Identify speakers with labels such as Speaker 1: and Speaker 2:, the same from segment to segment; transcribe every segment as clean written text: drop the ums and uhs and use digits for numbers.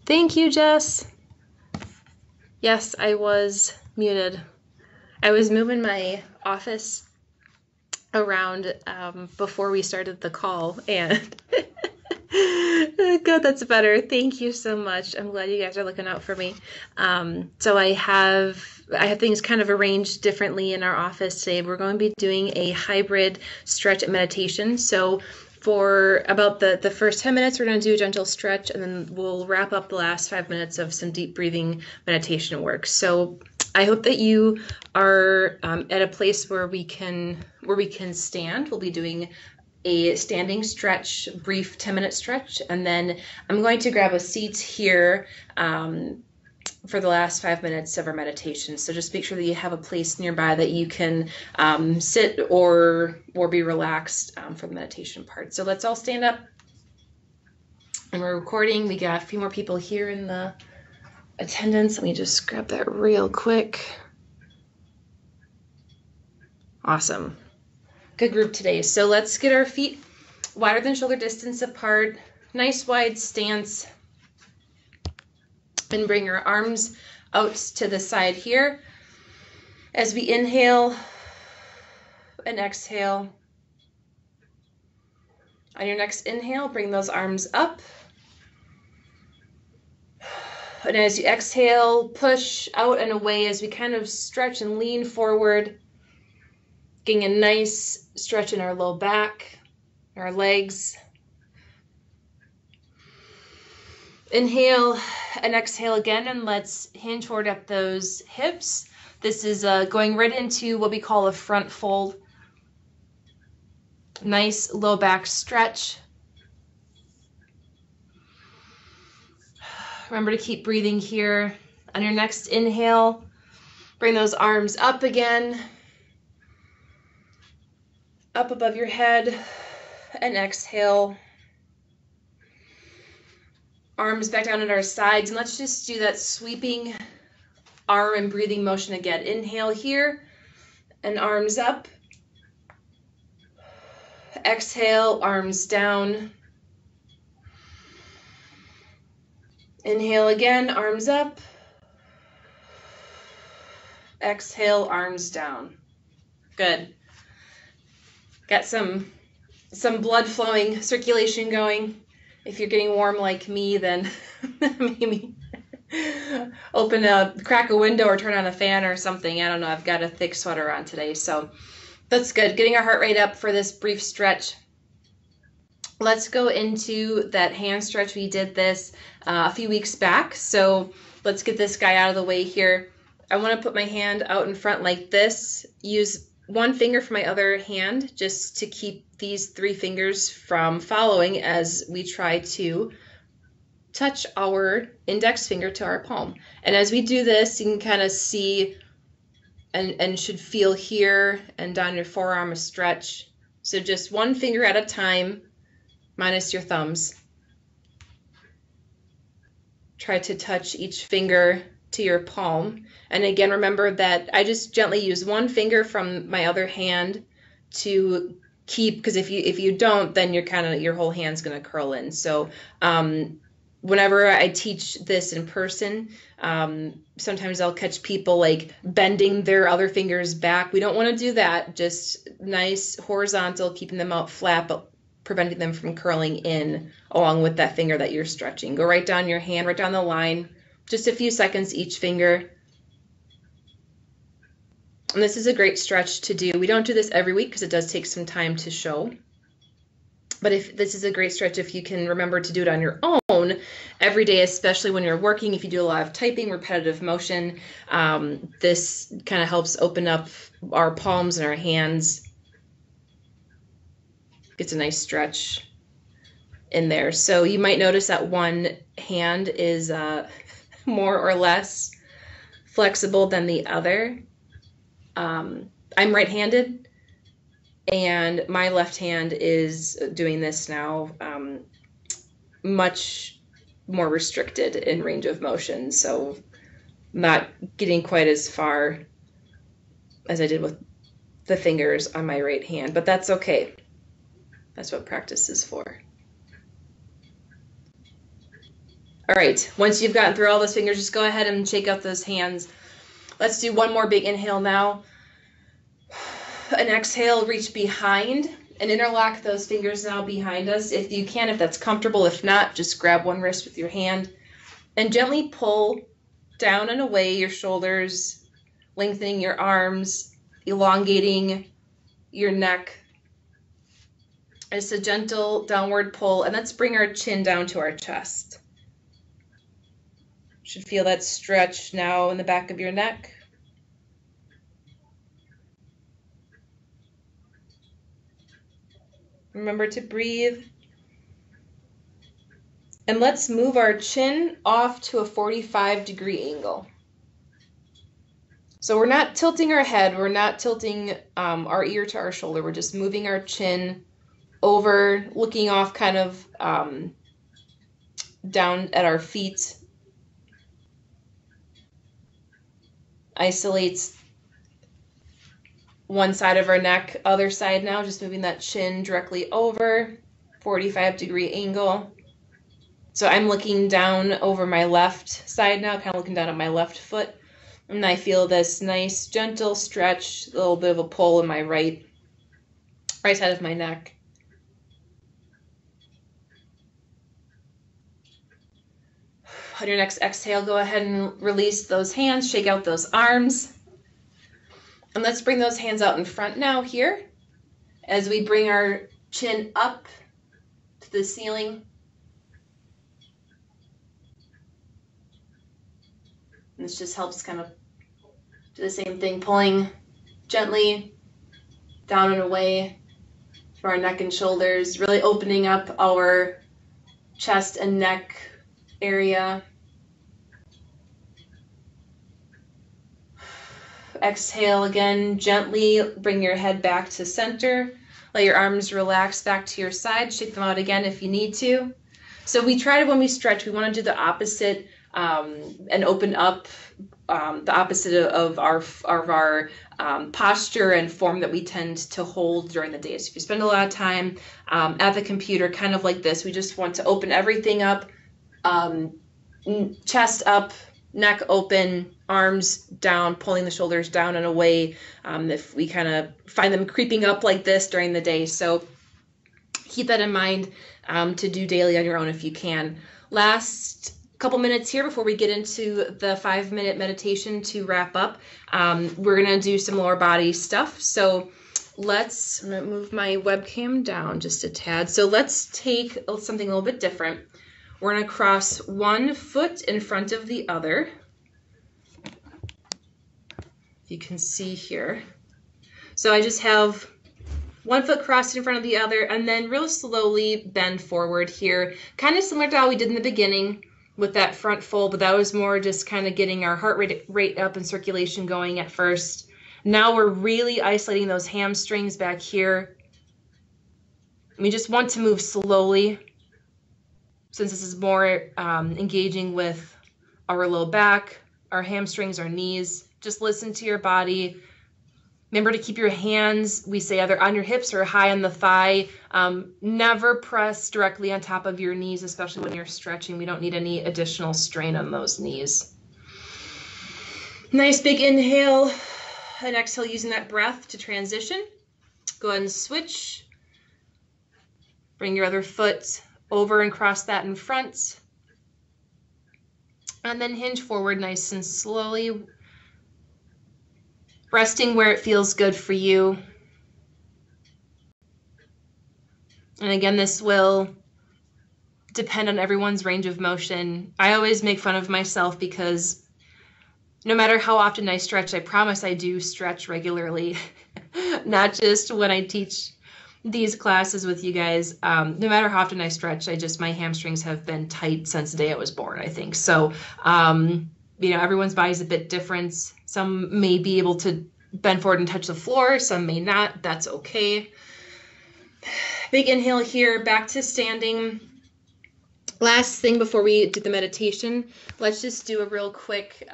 Speaker 1: Thank you, Jess. Yes, I was muted. I was moving my office around before we started the call, and good, that's better. Thank you so much. I'm glad you guys are looking out for me. So I have things kind of arranged differently in our office today. We're going to be doing a hybrid stretch and meditation. So for about the first 10 minutes, we're going to do a gentle stretch, and then we'll wrap up the last 5 minutes of some deep breathing meditation work. So I hope that you are at a place where we can stand. We'll be doing a standing stretch, brief 10-minute stretch, and then I'm going to grab a seat here for the last 5 minutes of our meditation. So just make sure that you have a place nearby that you can sit or be relaxed for the meditation part. So let's all stand up. And we're recording. We got a few more people here in the attendance. Let me just grab that real quick. Awesome. Good group today. So let's get our feet wider than shoulder distance apart. Nice wide stance. And bring our arms out to the side here. As we inhale and exhale. On your next inhale, bring those arms up. And as you exhale, push out and away as we kind of stretch and lean forward. Getting a nice stretch in our low back, our legs. Inhale and exhale again, and let's hinge forward at those hips. This is going right into what we call a front fold. Nice low back stretch. Remember to keep breathing here. On your next inhale, bring those arms up again, up above your head, and exhale. Arms back down at our sides, and let's just do that sweeping arm and breathing motion again. Inhale here, and arms up. Exhale, arms down. Inhale again, arms up. Exhale, arms down. Good. Got some blood flowing, circulation going. If you're getting warm like me, then maybe crack a window or turn on a fan or something. I don't know. I've got a thick sweater on today, so that's good. Getting our heart rate up for this brief stretch. Let's go into that hand stretch. We did this a few weeks back, so let's get this guy out of the way here. I want to put my hand out in front like this. Use one finger for my other hand just to keep these 3 fingers from following as we try to touch our index finger to our palm. And as we do this, you can kind of see and should feel here and down your forearm a stretch. So just one finger at a time, minus your thumbs. Try to touch each finger to your palm. And again, remember that I just gently use one finger from my other hand to keep, because if you don't, then your whole hand's going to curl in. So whenever I teach this in person, sometimes I'll catch people like bending their other fingers back. We don't want to do that. Just nice horizontal, keeping them out flat, but preventing them from curling in along with that finger that you're stretching. Go right down your hand, right down the line, just a few seconds each finger. And this is a great stretch to do. We don't do this every week because it does take some time to show. But if this is a great stretch, if you can remember to do it on your own every day, especially when you're working, if you do a lot of typing, repetitive motion, this kind of helps open up our palms and our hands. Gets a nice stretch in there. So you might notice that one hand is more or less flexible than the other. I'm right-handed, and my left hand is doing this now much more restricted in range of motion, so not getting quite as far as I did with the fingers on my right hand, but that's okay. That's what practice is for. All right, once you've gotten through all those fingers, just go ahead and shake out those hands. Let's do one more big inhale now. An exhale, reach behind and interlock those fingers now behind us. If you can, if that's comfortable. If not, just grab one wrist with your hand and gently pull down and away your shoulders, lengthening your arms, elongating your neck. It's a gentle downward pull, and let's bring our chin down to our chest. Should feel that stretch now in the back of your neck. Remember to breathe. And let's move our chin off to a 45-degree angle. So we're not tilting our head, we're not tilting our ear to our shoulder, we're just moving our chin over, looking off kind of down at our feet. Isolates one side of our neck, other side now, just moving that chin directly over, 45-degree angle. So I'm looking down over my left side now, kind of looking down at my left foot. And I feel this nice, gentle stretch, a little bit of a pull in my right side of my neck. On your next exhale, go ahead and release those hands, shake out those arms. And let's bring those hands out in front now here as we bring our chin up to the ceiling. And this just helps kind of do the same thing, pulling gently down and away from our neck and shoulders, really opening up our chest and neck area. Exhale again, gently bring your head back to center. Let your arms relax back to your side. Shake them out again if you need to. So we try to, when we stretch, we want to do the opposite and open up the opposite of our posture and form that we tend to hold during the day. So if you spend a lot of time at the computer, kind of like this, we just want to open everything up, chest up, neck open, arms down, pulling the shoulders down and away if we kind of find them creeping up like this during the day. So keep that in mind to do daily on your own if you can. Last couple minutes here before we get into the 5-minute meditation to wrap up. We're going to do some lower body stuff. So I'm going to move my webcam down just a tad. So let's take something a little bit different. We're going to cross one foot in front of the other. You can see here. So I just have one foot crossed in front of the other and then real slowly bend forward here. Kind of similar to how we did in the beginning with that front fold, but that was more just kind of getting our heart rate up and circulation going at first. Now we're really isolating those hamstrings back here. We just want to move slowly since this is more engaging with our low back, our hamstrings, our knees. Just listen to your body. Remember to keep your hands, we say, either on your hips or high on the thigh. Never press directly on top of your knees, especially when you're stretching. We don't need any additional strain on those knees. Nice big inhale and exhale using that breath to transition. Go ahead and switch. Bring your other foot over and cross that in front. And then hinge forward nice and slowly. Resting where it feels good for you. And again, this will depend on everyone's range of motion. I always make fun of myself because no matter how often I stretch, I promise I do stretch regularly. Not just when I teach these classes with you guys. No matter how often I stretch, my hamstrings have been tight since the day I was born, I think. So, everyone's body's a bit different. Some may be able to bend forward and touch the floor. Some may not. That's okay. Big inhale here, back to standing. Last thing before we do the meditation, let's just do a real quick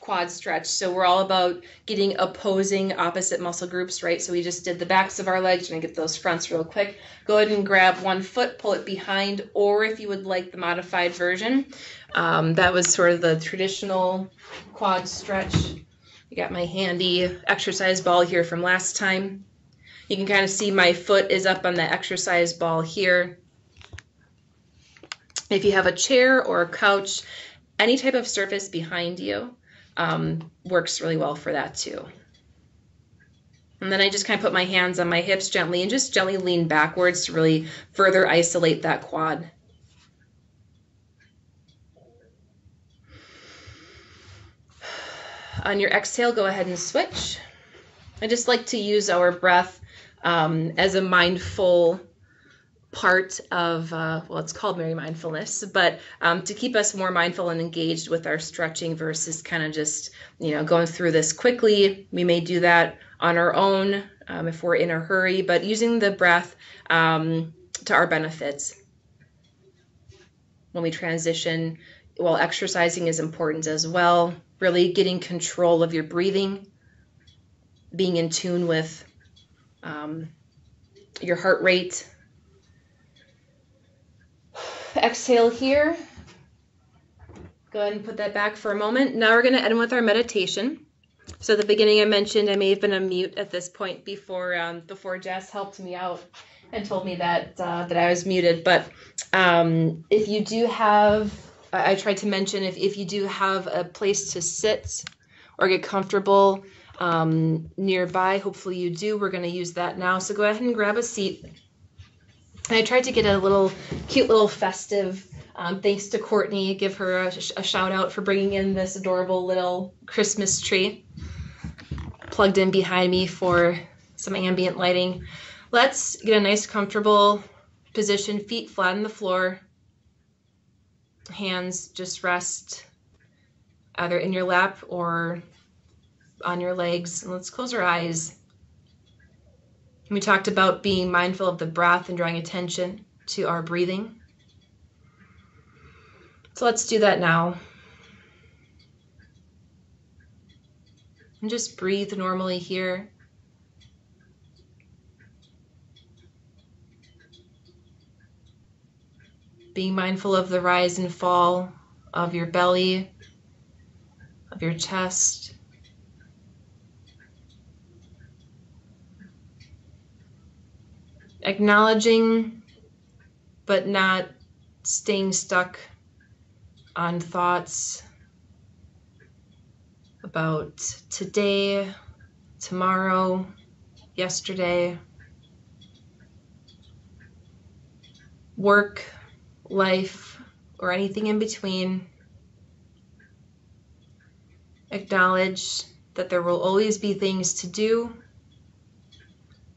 Speaker 1: quad stretch. So we're all about getting opposing opposite muscle groups, right? So we just did the backs of our legs. We're gonna get those fronts real quick. Go ahead and grab one foot, pull it behind, or if you would like the modified version, that was sort of the traditional quad stretch. I got my handy exercise ball here from last time. You can kind of see my foot is up on the exercise ball here. If you have a chair or a couch, any type of surface behind you works really well for that too. And then I just kind of put my hands on my hips gently and just gently lean backwards to really further isolate that quad. On your exhale, go ahead and switch. I just like to use our breath as a mindful part of, well, it's called Mary Mindfulness, but to keep us more mindful and engaged with our stretching versus kind of just, going through this quickly. We may do that on our own if we're in a hurry, but using the breath to our benefits when we transition while exercising is important as well. Really getting control of your breathing, being in tune with your heart rate. Exhale here. Go ahead and put that back for a moment. Now we're going to end with our meditation. So at the beginning I mentioned I may have been on mute at this point before Jess helped me out and told me that I was muted. But if you do have, I tried to mention if you do have a place to sit or get comfortable nearby, hopefully you do. We're going to use that now. So go ahead and grab a seat. And I tried to get a cute little festive, thanks to Courtney, give her a shout out for bringing in this adorable little Christmas tree plugged in behind me for some ambient lighting. Let's get a nice comfortable position, feet flat on the floor, hands just rest either in your lap or on your legs. And let's close our eyes. We talked about being mindful of the breath and drawing attention to our breathing. So let's do that now. And just breathe normally here. Being mindful of the rise and fall of your belly, of your chest. Acknowledging, but not staying stuck on thoughts about today, tomorrow, yesterday, work, life, or anything in between. Acknowledge that there will always be things to do,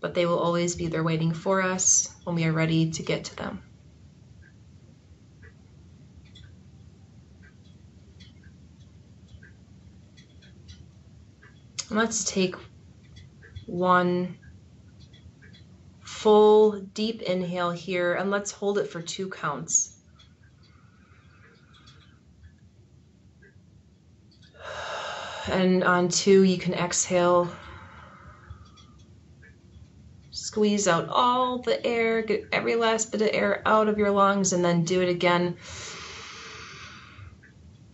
Speaker 1: but they will always be there waiting for us when we are ready to get to them. And let's take one full deep inhale here, and let's hold it for 2 counts. And on 2, you can exhale. Squeeze out all the air, get every last bit of air out of your lungs, and then do it again.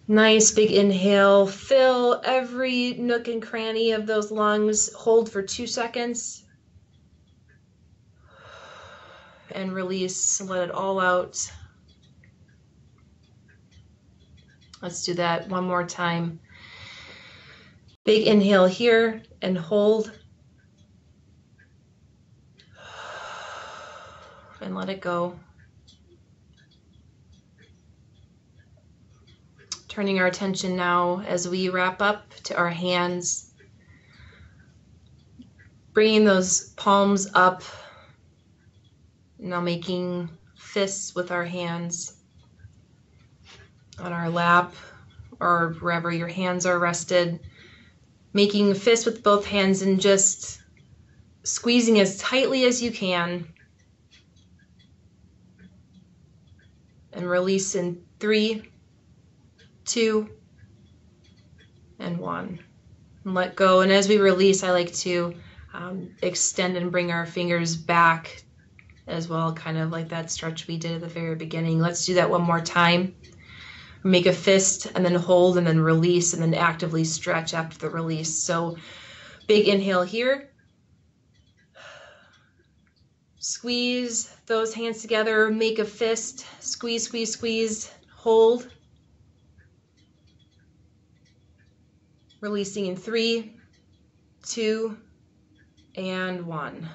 Speaker 1: Nice big inhale. Fill every nook and cranny of those lungs. Hold for 2 seconds. And release, let it all out. Let's do that one more time. Big inhale here and hold. And let it go. Turning our attention now as we wrap up to our hands. Bringing those palms up. Now making fists with our hands on our lap or wherever your hands are rested. Making fists with both hands and just squeezing as tightly as you can. And release in 3, 2, and 1. And let go. And as we release, I like to extend and bring our fingers back as well, kind of like that stretch we did at the very beginning. Let's do that one more time. Make a fist and then hold and then release and then actively stretch after the release. So big inhale here. Squeeze those hands together, make a fist, squeeze, squeeze, squeeze, hold. Releasing in 3, 2, and 1.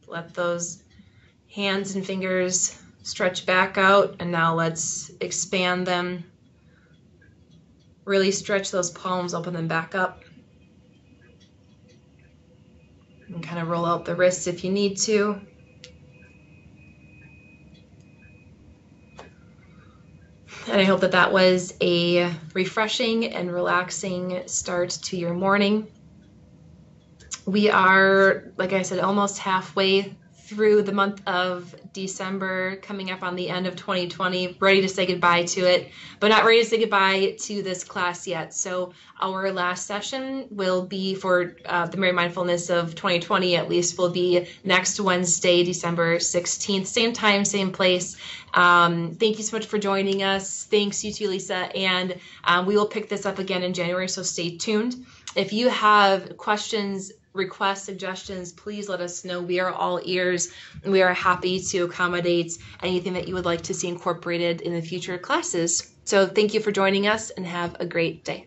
Speaker 1: Let those hands and fingers stretch back out, and now let's expand them. Really stretch those palms, open them back up. And kind of roll out the wrists if you need to. And I hope that that was a refreshing and relaxing start to your morning. We are, like I said, almost halfway through the month of December, coming up on the end of 2020, ready to say goodbye to it, but not ready to say goodbye to this class yet. So our last session will be for the Merry Mindfulness of 2020, at least, will be next Wednesday, December 16th, same time, same place. Thank you so much for joining us. Thanks you too, Lisa. And we will pick this up again in January, so stay tuned. If you have questions, requests, suggestions, please let us know. We are all ears, and we are happy to accommodate anything that you would like to see incorporated in the future classes. So thank you for joining us, and have a great day.